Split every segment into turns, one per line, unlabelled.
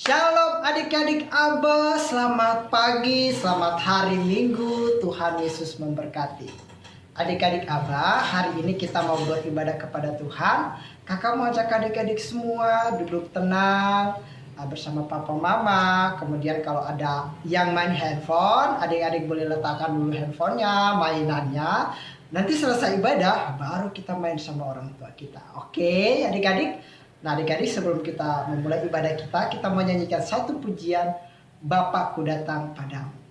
Shalom adik-adik Abah, selamat pagi, selamat hari Minggu, Tuhan Yesus memberkati. Adik-adik Abah, hari ini kita mau beribadah kepada Tuhan. Kakak mau ajak adik-adik semua duduk tenang bersama papa mama. Kemudian kalau ada yang main handphone, adik-adik boleh letakkan dulu handphonenya, mainannya. Nanti selesai ibadah, baru kita main sama orang tua kita. Oke adik-adik? Nah adik-adik, sebelum kita memulai ibadah kita mau nyanyikan satu pujian, Bapakku datang padamu.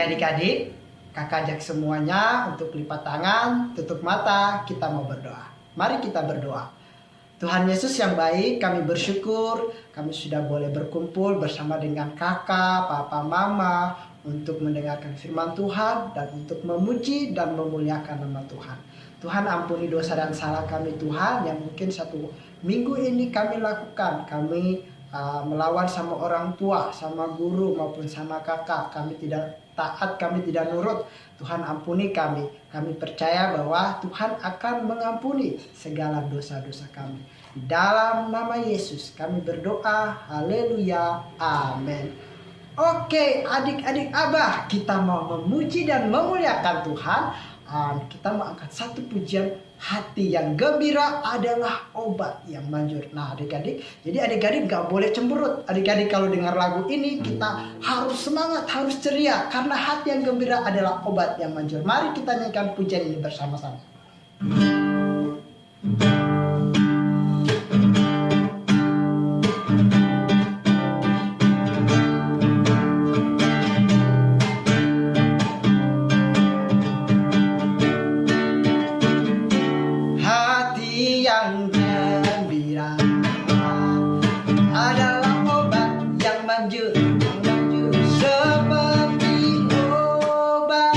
Adik-adik, kakak ajak semuanya untuk lipat tangan, tutup mata, kita mau berdoa. Mari kita berdoa. Tuhan Yesus yang baik, kami bersyukur kami sudah boleh berkumpul bersama dengan kakak, papa, mama untuk mendengarkan firman Tuhan dan untuk memuji dan memuliakan nama Tuhan. Tuhan ampuni dosa dan salah kami Tuhan yang mungkin satu minggu ini kami lakukan. Kami melawan sama orang tua, sama guru maupun sama kakak. Kami tidak taat, kami tidak nurut. Tuhan ampuni kami. Kami percaya bahwa Tuhan akan mengampuni segala dosa-dosa kami. Di dalam nama Yesus kami berdoa. Haleluya. Amin. Oke adik-adik Abah, kita mau memuji dan memuliakan Tuhan. Kita mau angkat satu pujian, hati yang gembira adalah obat yang manjur. Nah adik-adik, jadi adik-adik gak boleh cemberut. Adik-adik kalau dengar lagu ini kita harus semangat, harus ceria, karena hati yang gembira adalah obat yang manjur. Mari kita nyanyikan pujian ini bersama-sama. Seperti obat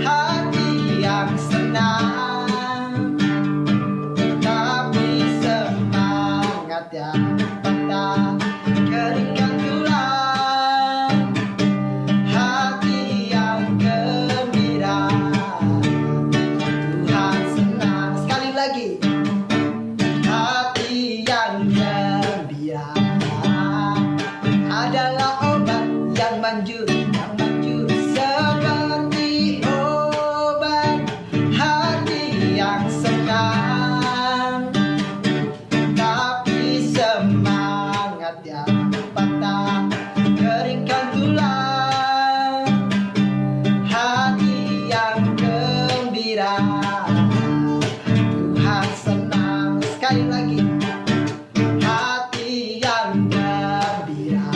hati yang senang manjur, yang manjur seperti obat hati yang senang. Tapi semangat yang patah keringkan tulang. Hati yang gembira Tuhan senang. Sekali lagi, hati yang gembira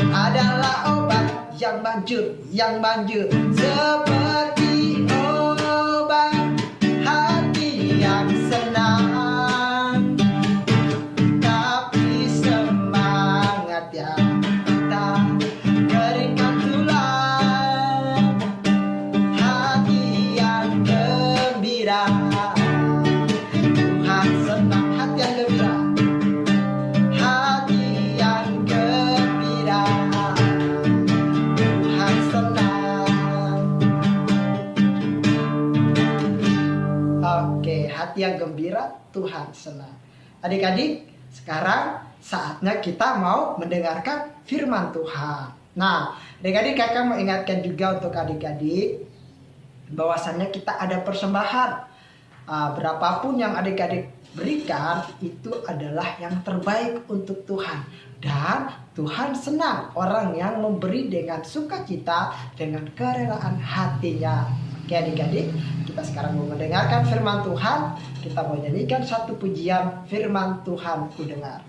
adalah obat yang manjur seperti obat hati yang senang. Tapi semangat yang patah keringkan tulang. Hati yang gembira Tuhan senang. Hati yang gembira, hati yang gembira Tuhan senang. Oke, hati yang gembira Tuhan senang. Adik-adik, sekarang saatnya kita mau mendengarkan firman Tuhan. Nah, adik-adik, kakak mau ingatkan juga untuk adik-adik bahwasannya kita ada persembahan. Berapapun yang adik-adik berikan itu adalah yang terbaik untuk Tuhan. Dan Tuhan senang orang yang memberi dengan sukacita, dengan kerelaan hatinya. Oke adik-adik, kita sekarang mau mendengarkan firman Tuhan. Kita mau nyanyikan satu pujian firman Tuhan ku dengar.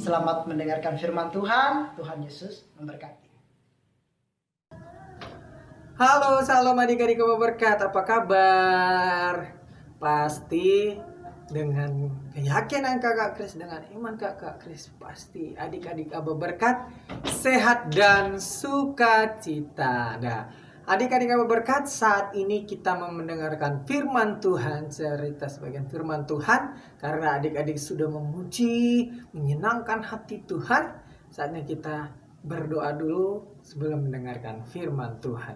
Selamat mendengarkan firman Tuhan. Tuhan Yesus memberkati.
Halo, salam adik-adik Aba Berkat. Apa kabar? Pasti dengan keyakinan kakak Kris, dengan iman kakak Kris, pasti adik-adik Aba Berkat sehat dan sukacita. Nah, adik-adik Aba Berkat, saat ini kita mau mendengarkan firman Tuhan, cerita sebagian firman Tuhan. Karena adik-adik sudah memuji, menyenangkan hati Tuhan, saatnya kita berdoa dulu sebelum mendengarkan firman Tuhan.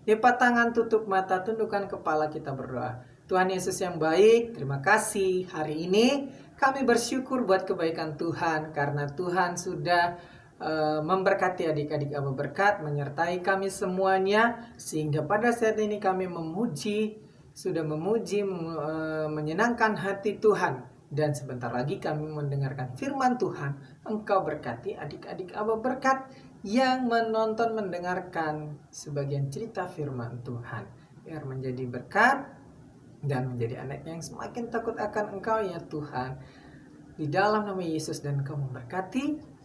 Lipat tangan, tutup mata, tundukkan kepala, kita berdoa. Tuhan Yesus yang baik, terima kasih hari ini kami bersyukur buat kebaikan Tuhan, karena Tuhan sudah memberkati adik-adik Aba Berkat, menyertai kami semuanya, sehingga pada saat ini kami sudah memuji, menyenangkan hati Tuhan. Dan sebentar lagi kami mendengarkan firman Tuhan. Engkau berkati adik-adik Aba Berkat yang menonton, mendengarkan sebagian cerita firman Tuhan, biar menjadi berkat dan menjadi anak yang semakin takut akan Engkau ya Tuhan. Di dalam nama Yesus, dan Engkau memberkati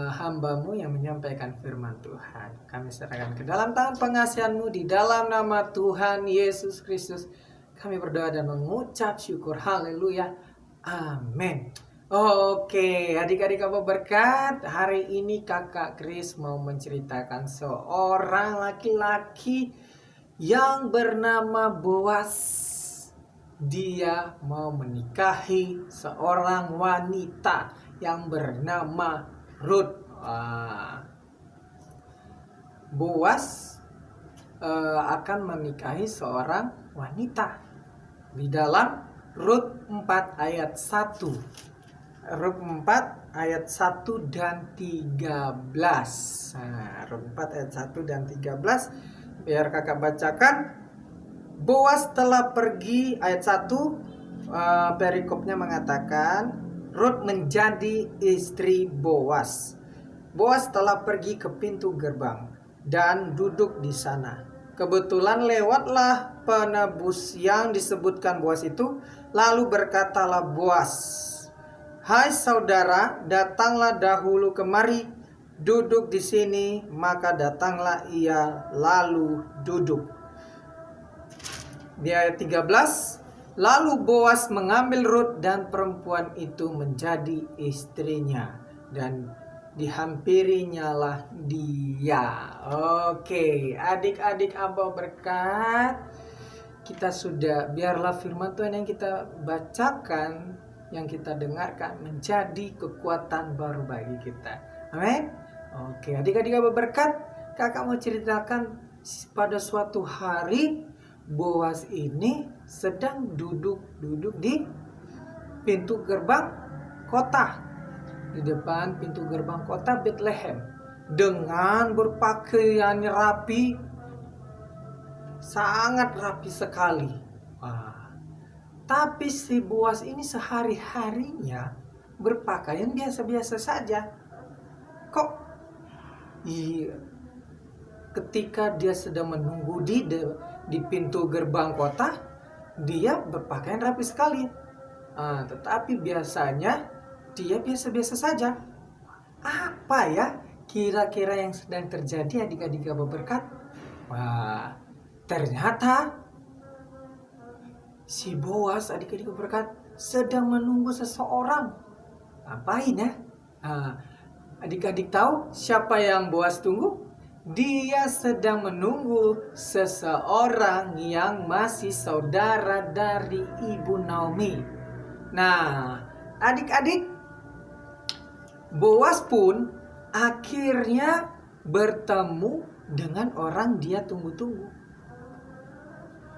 hamba-Mu yang menyampaikan firman Tuhan. Kami serahkan ke dalam tangan pengasihan-Mu, di dalam nama Tuhan Yesus Kristus kami berdoa dan mengucap syukur. Haleluya, amin. Oke, adik-adik Aba Berkat, hari ini kakak Kris mau menceritakan seorang laki-laki yang bernama Boas. Dia mau menikahi seorang wanita yang bernama Ruth. Boas akan menikahi seorang wanita. Di dalam Rut 4 ayat 1. Rut 4 ayat 1 dan 13. Nah, Rut 4 ayat 1 dan 13. Biar kakak bacakan. Boas telah pergi, ayat 1, perikopnya mengatakan Rut menjadi istri Boas. Boas telah pergi ke pintu gerbang dan duduk di sana. Kebetulan lewatlah penebus yang disebutkan Boas itu. Lalu berkatalah Boas, "Hai saudara, datanglah dahulu kemari, duduk di sini." Maka datanglah ia lalu duduk. Di ayat 13, lalu Boas mengambil Rut dan perempuan itu menjadi istrinya, dan dihampirinya lah dia. Oke, adik-adik Abah berkat, kita sudah, biarlah firman Tuhan yang kita bacakan, yang kita dengarkan menjadi kekuatan baru bagi kita. Amin. Oke, adik-adik Abah berkat, kakak mau ceritakan pada suatu hari Boas ini sedang duduk di pintu gerbang kota, di depan pintu gerbang kota Bethlehem, dengan berpakaian rapi, sangat rapi sekali. Tapi si Boas ini sehari-harinya berpakaian biasa-biasa saja. Kok iya, ketika dia sedang menunggu di pintu gerbang kota, dia berpakaian rapi sekali. Tetapi biasanya dia biasa-biasa saja. Apa ya kira-kira yang sedang terjadi, adik-adik Abah berkat? Ternyata si Boas, adik-adik Abah berkat, sedang menunggu seseorang. Ngapain ya? Adik-adik tahu siapa yang Boas tunggu? Dia sedang menunggu seseorang yang masih saudara dari Ibu Naomi. Nah, adik-adik, Boas pun akhirnya bertemu dengan orang dia tunggu-tunggu.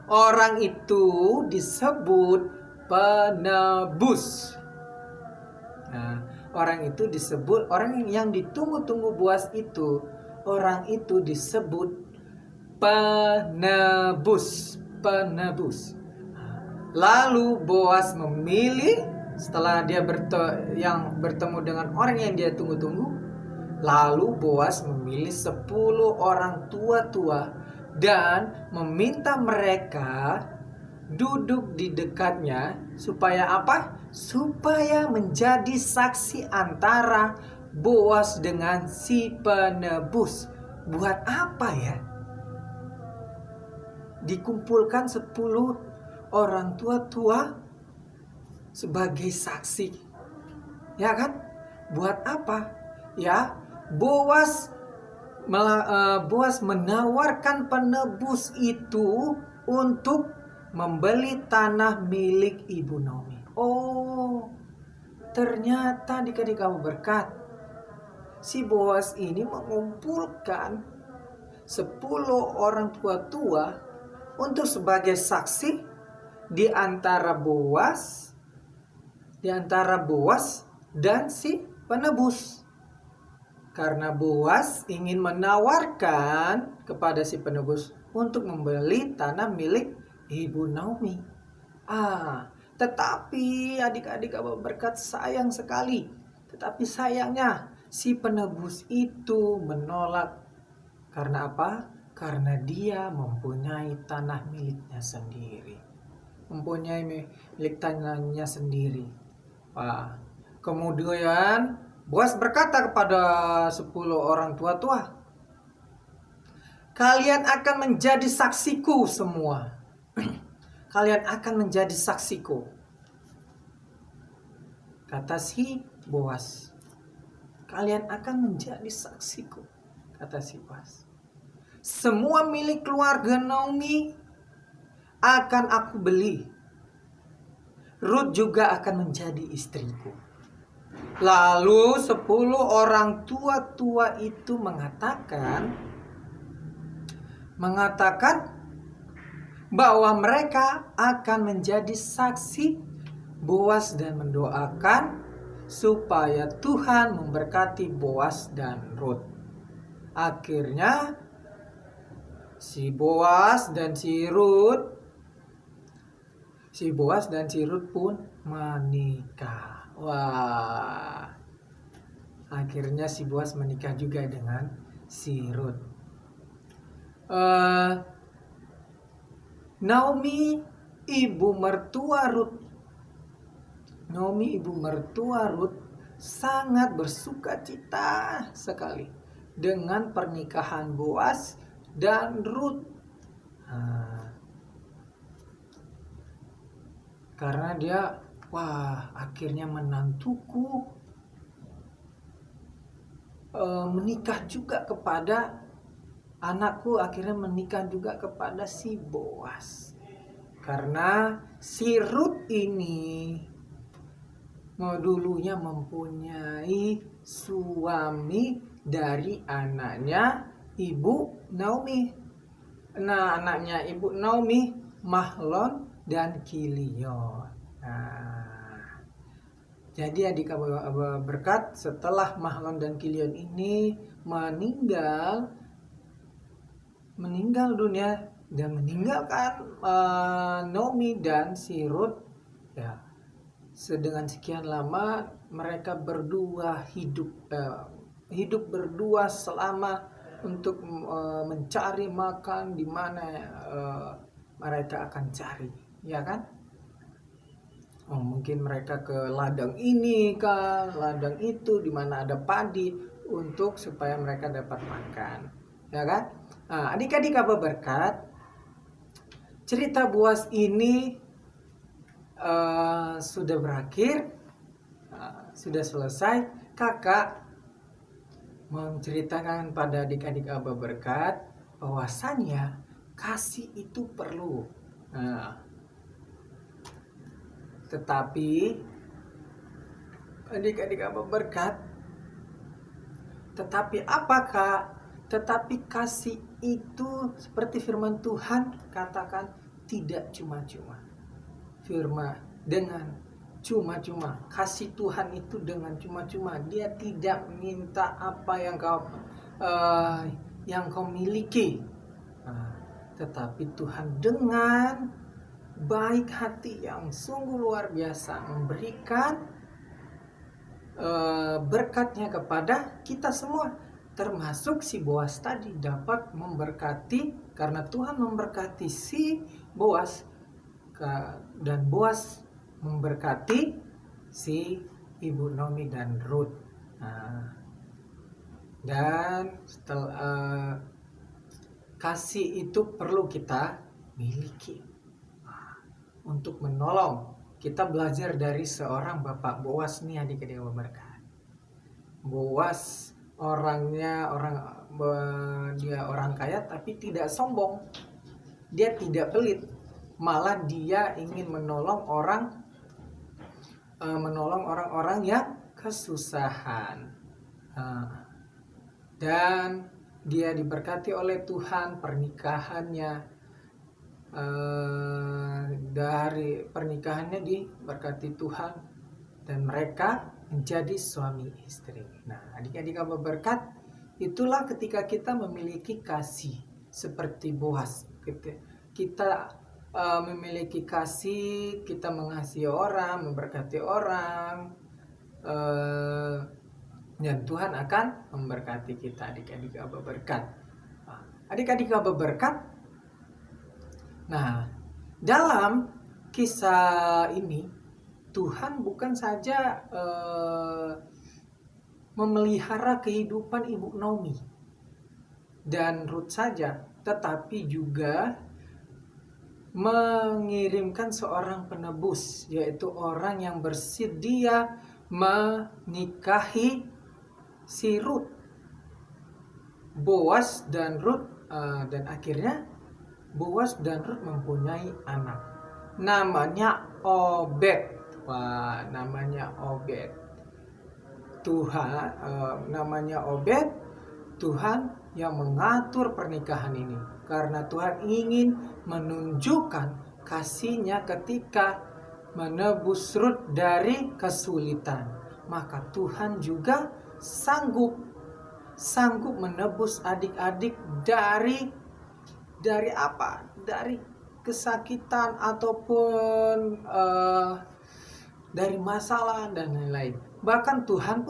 Orang itu disebut penebus. Nah, orang itu disebut, orang yang ditunggu-tunggu Boas itu, orang itu disebut penebus. Lalu Boas memilih, setelah dia bertemu dengan orang yang dia tunggu-tunggu, lalu Boas memilih 10 orang tua-tua dan meminta mereka duduk di dekatnya. Supaya apa? Supaya menjadi saksi antara Boas dengan si penebus. Buat apa ya? Dikumpulkan 10 orang tua-tua sebagai saksi. Ya kan? Buat apa? Ya, Boas menawarkan penebus itu untuk membeli tanah milik Ibu Naomi. Oh, ternyata adik-adik kamu berkat, si Boas ini mengumpulkan 10 orang tua-tua untuk sebagai saksi di antara Boas dan si penebus. Karena Boas ingin menawarkan kepada si penebus untuk membeli tanah milik Ibu Naomi. Tetapi adik-adik Abah berkat, sayang sekali. Tetapi sayangnya si penebus itu menolak. Karena apa? Karena dia mempunyai tanah miliknya sendiri. Mempunyai milik tanahnya sendiri. Kemudian Boas berkata kepada 10 orang tua-tua, "Kalian akan menjadi saksiku semua." Kalian akan menjadi saksiku, kata si Boas. Kalian akan menjadi saksiku, kata si Boas. Semua milik keluarga Naomi akan aku beli. Rut juga akan menjadi istriku. Lalu 10 orang tua-tua itu mengatakan, mengatakan bahwa mereka akan menjadi saksi Boas dan mendoakan supaya Tuhan memberkati Boas dan Rut. Akhirnya si Boas dan si Rut pun menikah. Wah. Akhirnya si Boas menikah juga dengan si Rut. Naomi ibu mertua Rut sangat bersukacita sekali dengan pernikahan Boas dan Rut. Karena dia, akhirnya menantuku menikah juga kepada anakku, akhirnya menikah juga kepada si Boas. Karena si Rut ini dulunya mempunyai suami dari anaknya Ibu Naomi. Nah, anaknya Ibu Naomi, Mahlon dan Kilion. Jadi adik Aba berkat, setelah Mahlon dan Kilion ini meninggal dunia dan meninggalkan Naomi dan si Rut, ya, dengan sekian lama mereka berdua hidup berdua selama untuk mencari makan di mana mereka akan cari, ya kan? Mungkin mereka ke ladang ini kan, ladang itu di mana ada padi untuk supaya mereka dapat makan, ya kan? Adik-adik Aba berkat, cerita Boas ini sudah berakhir, sudah selesai. Kakak menceritakan pada adik-adik Aba berkat bahwasannya kasih itu perlu. Tetapi adik-adik Aba berkat, tetapi kasih itu seperti firman Tuhan katakan tidak cuma-cuma. Firman dengan cuma-cuma, kasih Tuhan itu dengan cuma-cuma. Dia tidak minta apa yang kau miliki, tetapi Tuhan dengan baik hati yang sungguh luar biasa memberikan berkatnya kepada kita semua, termasuk si Boas tadi dapat memberkati, karena Tuhan memberkati si Boas dan Boas memberkati si Ibu Naomi dan Rut. Dan setelah kasih itu perlu kita miliki untuk menolong. Kita belajar dari seorang Bapak Boas nih adik-adik Aba berkat. Boas dia orang kaya tapi tidak sombong. Dia tidak pelit. Malah dia ingin menolong orang-orang yang kesusahan. Dan dia diberkati oleh Tuhan, pernikahannya dari pernikahannya diberkati Tuhan dan mereka menjadi suami istri. Nah, adik-adik Aba berkat, itulah ketika kita memiliki kasih seperti Boas. Kita memiliki kasih, kita mengasihi orang, memberkati orang, dan Tuhan akan memberkati kita, adik-adik Aba berkat. Adik-adik Aba berkat, nah, dalam kisah ini Tuhan bukan saja memelihara kehidupan Ibu Naomi dan Rut saja, tetapi juga mengirimkan seorang penebus, yaitu orang yang bersedia menikahi si Rut, Boas dan Rut, dan akhirnya Boas dan Rut mempunyai anak, namanya Obed. Namanya Obed. Tuhan, namanya Obed. Tuhan yang mengatur pernikahan ini. karena Tuhan ingin menunjukkan kasih-Nya ketika menebus Rut dari kesulitan. Maka Tuhan juga sanggup menebus adik-adik dari apa? Dari kesakitan ataupun dari masalah dan lain-lain. Bahkan Tuhan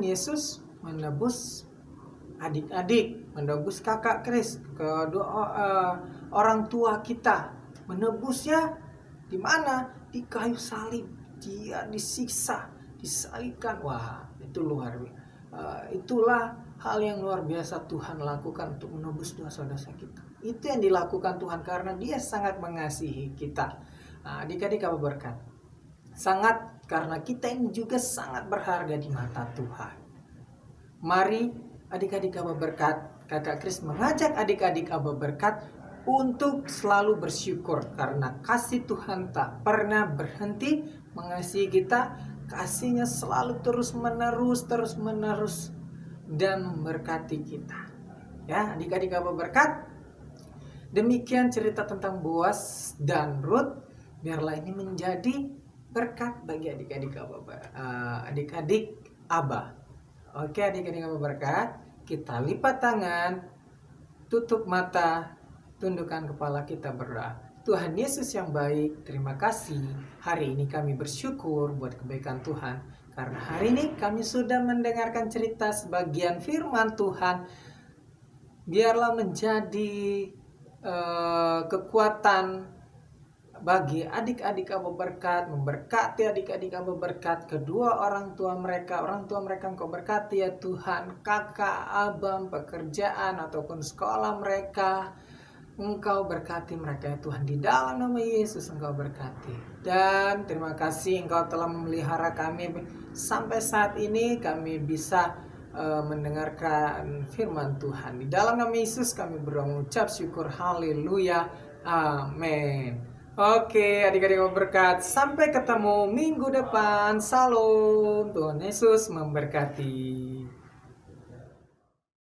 Yesus menebus adik-adik, menebus kakak Kris, kedua orang tua kita, menebusnya di mana? Di kayu salib. Dia disiksa, disalibkan. Wah, itu itulah hal yang luar biasa Tuhan lakukan untuk menebus dosa-dosa kita. Itu yang dilakukan Tuhan karena Dia sangat mengasihi kita. Adik-adik apa berkat? Sangat, karena kita ini juga sangat berharga di mata Tuhan. Mari adik-adik apa berkat, kakak Kris mengajak adik-adik apa berkat untuk selalu bersyukur karena kasih Tuhan tak pernah berhenti mengasihi kita. Kasih-Nya selalu terus menerus dan memberkati kita. Ya, adik-adik apa berkat? Demikian cerita tentang Boas dan Rut. Biarlah ini menjadi berkat bagi adik-adik Abah. Oke, adik-adik Abah berkat. Kita lipat tangan, tutup mata, tundukkan kepala, kita berdoa. Tuhan Yesus yang baik, terima kasih. Hari ini kami bersyukur buat kebaikan Tuhan. Karena hari ini kami sudah mendengarkan cerita sebagian firman Tuhan. Biarlah menjadi kekuatan bagi adik-adik Abah berkat, memberkati adik-adik Abah berkat, kedua orang tua mereka Engkau berkati ya Tuhan, kakak Abah, pekerjaan ataupun sekolah mereka, Engkau berkati mereka ya Tuhan, di dalam nama Yesus Engkau berkati. Dan terima kasih Engkau telah memelihara kami sampai saat ini, kami bisa mendengarkan firman Tuhan. Di dalam nama Yesus kami berdoa mengucap syukur, haleluya, amin. Oke, adik-adik berkat. Sampai ketemu minggu depan. Salam. Tuhan Yesus memberkati.